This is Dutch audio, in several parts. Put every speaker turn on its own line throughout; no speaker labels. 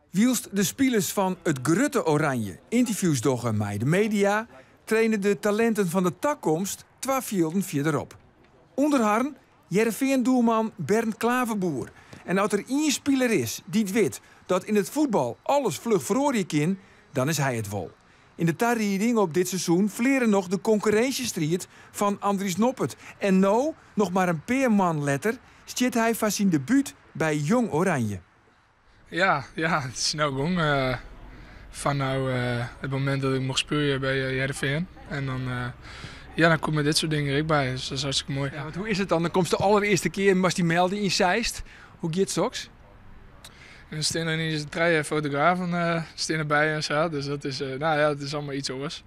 Wielst de spelers van het Grutte Oranje interviews doggen met de media, trainen de talenten van de takkomst 12 velden verderop. Onder hen Heerenveen-doelman Bernd Klaverboer. En als er één speler is die het weet dat in het voetbal alles vlug verrooien kan, dan is hij het wel. In de tarrieding op dit seizoen vleren nog de concurrentiestrijd van Andries Noppert. En nou, nog maar een paar man letter, stiet hij van zijn debuut bij Jong Oranje.
Ja, het is snel gong. Van het moment dat ik mocht spelen bij Heerenveen. En dan komen dit soort dingen er ook bij. Dus dat is hartstikke mooi.
Ja, want hoe is het dan? Dan komt de allereerste keer en was die melding in Zeist. Hoe gaat het straks?
En dan staan er ineens 3 fotografen erbij en zo. Dus dat is, het is allemaal iets anders.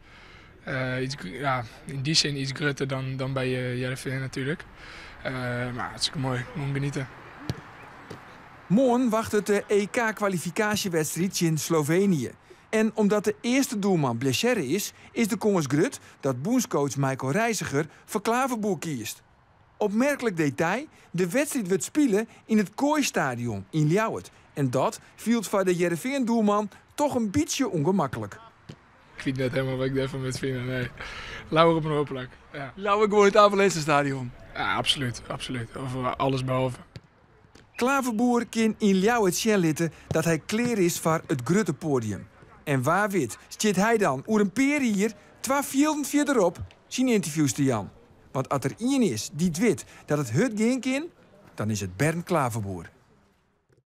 In die zin iets grutter dan bij Heerenveen natuurlijk. Maar hartstikke mooi. Moet genieten.
Morgen wacht het de EK-kwalificatiewedstrijd in Slovenië. En omdat de eerste doelman blessure is de kans grut dat boenscoach Michael Reiziger voor Klaverboer kiest. Opmerkelijk detail, de wedstrijd wordt spelen in het Kooistadion in Ljouwert. En dat viel voor de Heerenveen-doelman toch een beetje ongemakkelijk.
Ik weet net helemaal wat ik daarvan moet vinden. Nee. Lauwer op een hoopplak. Ja.
Lauwer gewoon het Avalense-stadion.
Ja, absoluut. Over alles behalve.
Klaverboer kan in Ljouwert zien dat hij klaar is voor het Grutte podium. En waar wit stiet hij dan oer een peer hier 12 velden verderop zijn interviews te Jan. Want als er iemand is die het weet dat het hut geen kan, dan is het Bernd Klaverboer.